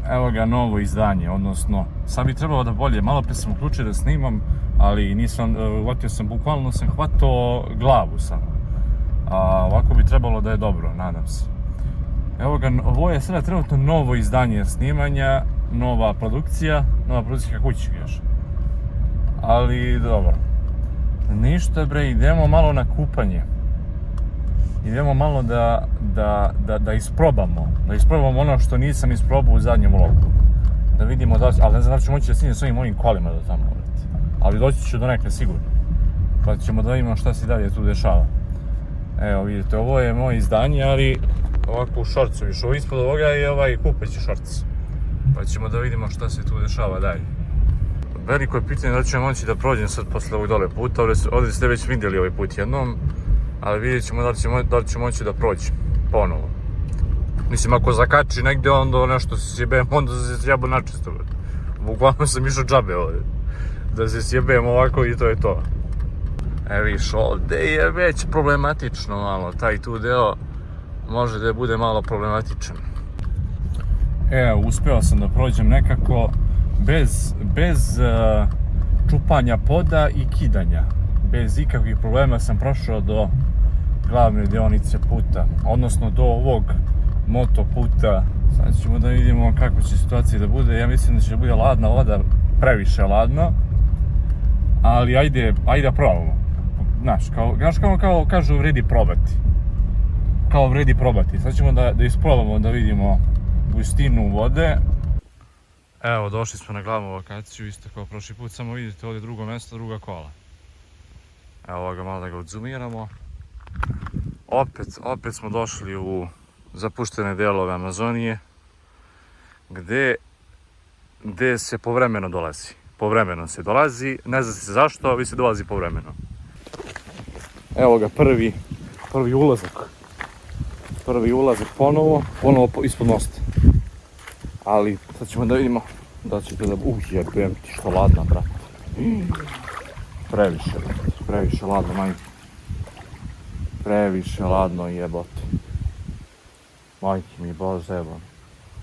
Evo ga novo izdanje, odnosno sad bi trebalo da bolje, malo pre sam uključio da snimam, ali nisam, uvatio sam, bukvalno sam hvatao glavu samo. Ovako bi trebalo da je dobro, nadam se. Evo ga, ovo je sada trenutno novo izdanje snimanja, nova produkcijska kuća još. Ali dobro. Ništa bre, idemo malo na kupanje. Idemo malo da isprobamo. Da isprobamo ono što nisam isprobao u zadnjem vlogu. Da vidimo da, ali ne znam da ću moći da stignem s ovim mojim kolima do tamo. Ali doći ću do nekle sigurno. Pa ćemo da vidimo šta se dalje tu dešava. Evo vidite, ovo je moje izdanje, ali ovako u šorcu više. Ovo ispod ovoga je ovaj kupeći šorc. Pa ćemo da vidimo šta se tu dešava dalje. Veliko je pitanje da ću moći da prođem sad posle ovog dole puta. Ovdje ste već vidjeli ovaj put jednom. Ali vidjet ćemo da li ću moći da prođem ponovo. Mislim, ako zakači negdje, onda nešto se sjebem, onda se sjebam načisto. Bukvalno sam išao džabe ovdje. Da se sjebem ovako i to je to. Viš, ovdje je već problematično malo, taj tu deo može da bude malo problematičan. Uspeo sam da prođem nekako bez čupanja poda i kidanja. Bez ikakvih problema sam prošao do glavne dionice puta, odnosno do ovog moto puta. Sad ćemo da vidimo kako će situacija da bude. Ja mislim da će bude ladna voda, previše ladno, ali ajde da probamo. Znaš, kao kažu, vredi probati. Kao vredi probati. Sad ćemo da isprobamo, da vidimo gustinu vode. Evo, došli smo na glavnu lokaciju, isto kao prošli put, samo vidite ovdje drugo mjesto, druga kola. Evo ga, malo da ga odzumiramo. Opet smo došli u zapuštene dijelove Amazonije, gdje se povremeno dolazi. Povremeno se dolazi, ne zna se zašto, ali se dolazi povremeno. Evo ga, prvi ulazak. Prvi ulazak ponovo ispod mosta. Ali sad ćemo da vidimo da ćete da... jebem ti što ladna, brate. Previše ladno, majke. Previše ladno, jebote. Majke mi, bože, evo.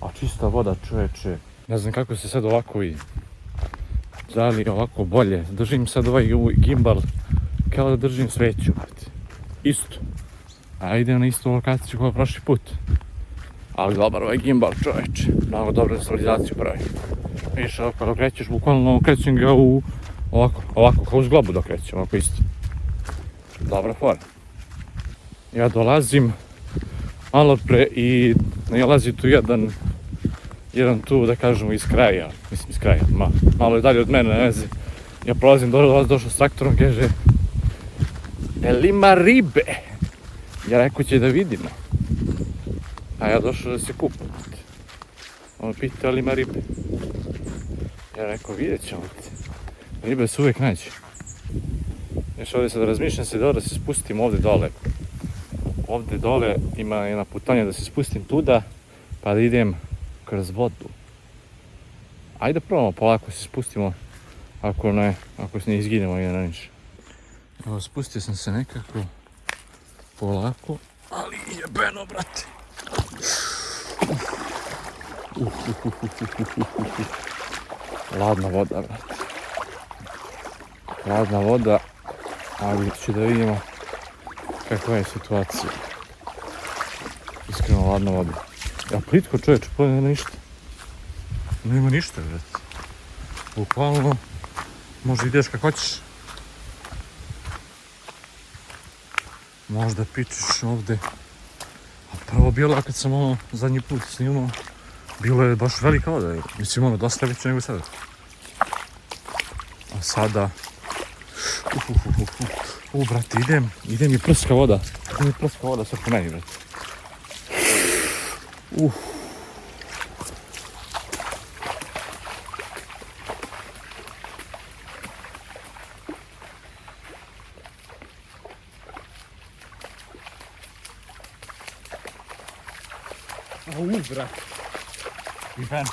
A čista voda, čoveče. Ne znam kako se sad ovako vidi. Da li je ovako bolje? Držim sad ovaj gimbal kao da držim sveću, brate. Isto. A idem na istu lokaciju kao prošli put. Ali dobar ovaj gimbal, čoveče. Mnogo dobro stabilizaciju pravi. Vidiš, ovako dok krećeš, bukvalno krećem ga u... Ovako, kao uz globu dok krećem, ovako isto. Dobra fora. Ja dolazim malo pre i nalazi tu jedan tu, da kažemo, iz kraja. Mislim, iz kraja, malo je dalje od mene, ne veze. Ja prolazim, došao s traktorom, kaže El ima ribe. Ja rekao će da vidimo. A ja došao da se kupam. On pita ali ima ribe. Ja rekao, vidjet ćemo. Ribe se uvijek nađe. Još ovdje sad razmišljam se da se spustim ovdje dole. Ovdje dole ima jedna putanja da se spustim tuda, pa da idem kroz vodu. Ajde probamo polako se spustimo, ako se ne izginemo i na niš. Evo, spustio sam se nekako polako, ali jebeno, brate. Ladna voda, brate. Ladna voda, ali ću da vidimo kakva je situacija. Iskreno ladna voda. Ja plitko, čovječe, pa nema ništa. Nema ništa, brate. Bukvalno, možda ideš kako hoćeš. Možda pičeš ovdje. A prvo bilo, kad sam zadnji put snimao, bilo je baš velika voda. Mislim, dosta veće nego sada. A sada... brate, idem i prska voda. Idem i prska voda sad po meni, brate. Brate. Jebeno.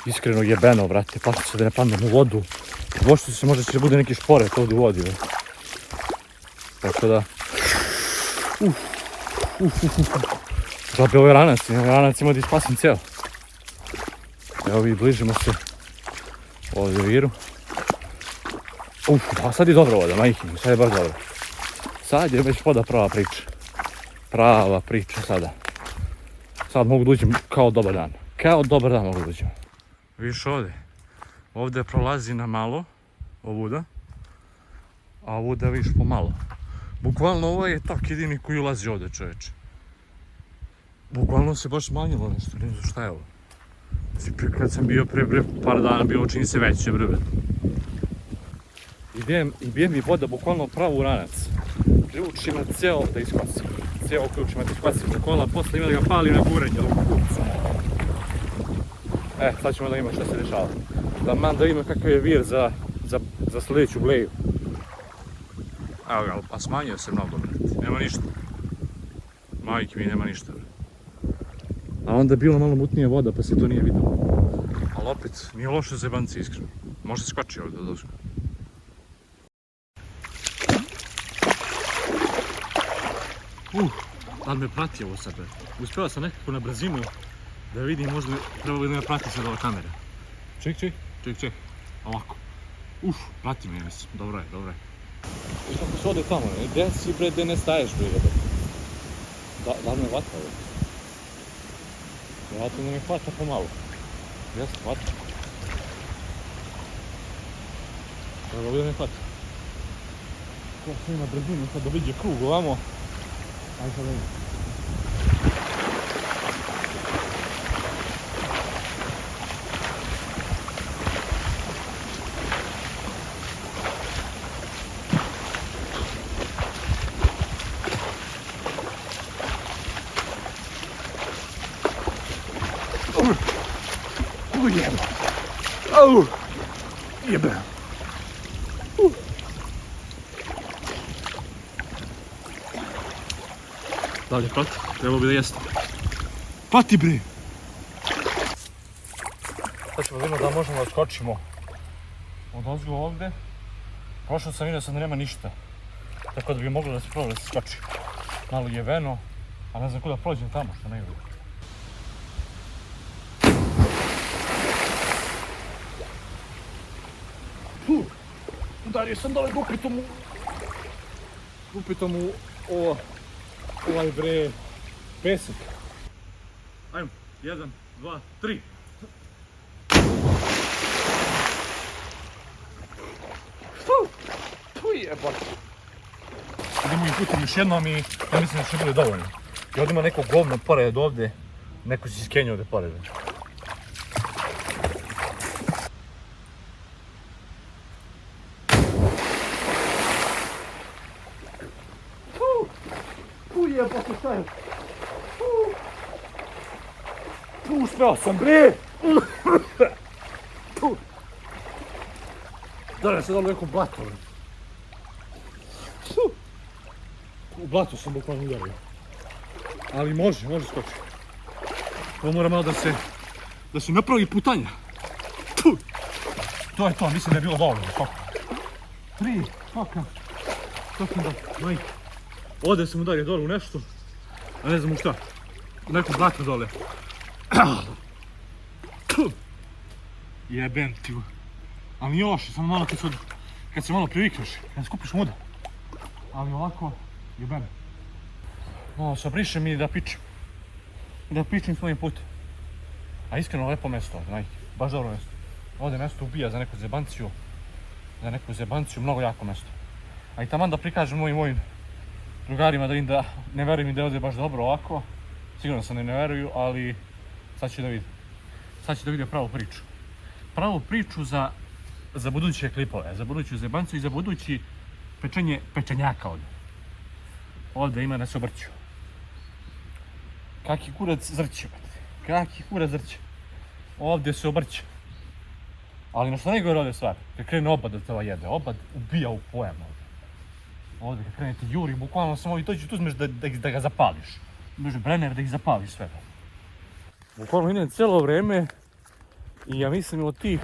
Iskreno jebeno, brate. Pašće se da ne padnem u vodu. Možda će da bude neki šporet ovdje u vodi, brate. Tako da... Zato je ovaj ranac ima da ispasim cijelo. Evo vi, bližimo se ovdje viru. A sad je dobra voda, majke mi, sad je baš dobra. Sad je već voda prava priča. Prava priča sada. Sad mogu da uđem kao dobar dan. Kao dobar dan mogu da uđem. Vidiš ovdje. Ovdje prolazi na malo ovuda. A ovuda vidiš pomalo. Bukvalno ovo je tak jedini koji ulazi ovdje, čovječe. Bukvalno se baš smanjilo nešto, ne znam šta je ovo. Kad sam bio pre par dana bio čini se veće brve. I bijem mi voda bukvalno pravo u ranac. Ključ ima cijelo da iskvasim. Cijelo ključ ima da iskvasim do kola, posle ima da ga palim na gurenje u kupcu. Sad ćemo da ima šta se dešava. Da ima kakav je vir za sljedeću bleju. Evo ga, pa smanjio se mnogo, brate. Nema ništa. Majke mi, nema ništa. A onda je bilo malo mutnije voda, pa se to nije vidjelo. Ali opet, nije loše za jebanci, iskreno. Možda skoči ovdje od ozgo. Tad me prati ovo sad, brate. Uspeo sam nekako na brzinu da vidim, možda treba da me prati sad ova kamera. Ček. Ovako. Prati me, mislim. Dobro je. I kako se ode tamo, ne? Gdje si, bre, gdje ne staješ, bre, jebe? Da li me hvata ovo? Vjerojatno da me hvata pomalo. Jeste, hvata. Treba ovdje me hvata. Ko se ima brzinu, sad da viđe krug ovamo. Ajde sad vidim. Jebe. Da li je prati? Trebalo bi da jeste. Prati, bre! Sad ćemo vidjeti da možemo da skočimo od ozgo ovdje. Prošao sam vidio sad da nema ništa. Tako da bi moglo da se probao da se skoči. Malo je veno, a ne znam kuda prođem tamo što ne vidim. Udario sam dole gupitom u ovaj bre pesak. Ajmo, 1, 2, 3. Tu jebate. Idemo i putem još jednom i ja mislim da će bude dovoljno. I ovdje ima neko govno pored ovdje, neko si skenio ovdje pored. Jebate, šta je? Uspeo sam, bre! Dole se dalo neko blato. U blatu sam bukvalno udario. Ali može skočiti. Ovo mora malo da se napravi putanja. To je to, mislim da je bilo dovoljno. 3, skokam da, majke. Ovdje sam udario dole u nešto, a ne znam u šta. U neku blato dole. Jebem ti. Ali nije loše, samo malo kad se malo privikneš, kad skupiš muda. Ali ovako, jebem. Malo se obrišem i da pičem. Da pičem svojim putem. A iskreno lepo mjesto ovdje, majke. Baš dobro mjesto. Ovdje mjesto ubija za neku zebanciju, mnogo jako mjesto. A i taman da prikažem mojim drugarima da vidim da ne verujem da je ovdje baš dobro ovako. Sigurno sam da ne veruju, ali sad ću da vidim. Sad ću da vidim pravu priču. Pravu priču za buduće klipove, za buduću zebancu i za budući pečenjaka ovdje. Ovdje ima da se obrću. Kaki kurac zrće. Ovdje se obrće. Ali na što najgore ovdje stvar, kad krene obad da te ova jede, obad ubija u pojam ovdje. Ovdje kad krenete juri, bukvalno samo i dođu tu uzmeš da ga zapališ. Može brener da ih zapališ sve. Bukvalno idem cijelo vrijeme i ja mislim od tih,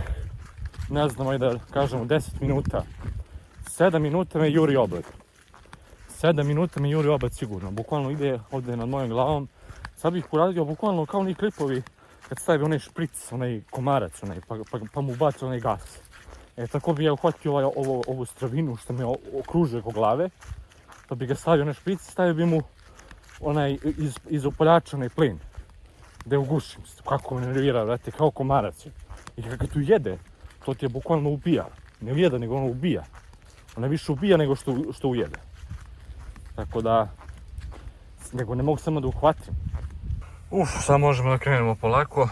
ne znam, ajde da kažemo 10 minuta, 7 minuta me juri obad. 7 minuta me juri obad sigurno. Bukvalno ide ovdje nad mojom glavom, Sad bih uradio bukvalno kao oni klipovi kad stavi onaj špric, onaj komarac, pa mu baci onaj gas. Tako bi ja uhvatio ovu stravinu što me okružuje oko glave, pa bi ga stavio na špric, stavio bi mu onaj iz upaljača onaj plin, da je ugušim. Kako me nervira, vrate, kao komarac. I kada tu jede, to ti je bukvalno ubija. Ne ujeda, nego ono ubija. Ona više ubija nego što ujede. Tako da, nego ne mogu samo da uhvatim. Sad možemo da krenemo polako.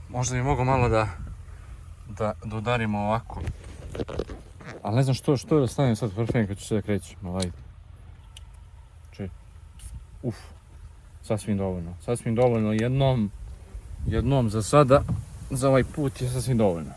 Možda bi mogo malo da udarimo ovako. Ali ne znam što da stavim sad perfekt kad ću se da krećem. Sasvim dovoljno. Sasvim dovoljno jednom za sada. Za ovaj put je sasvim dovoljno.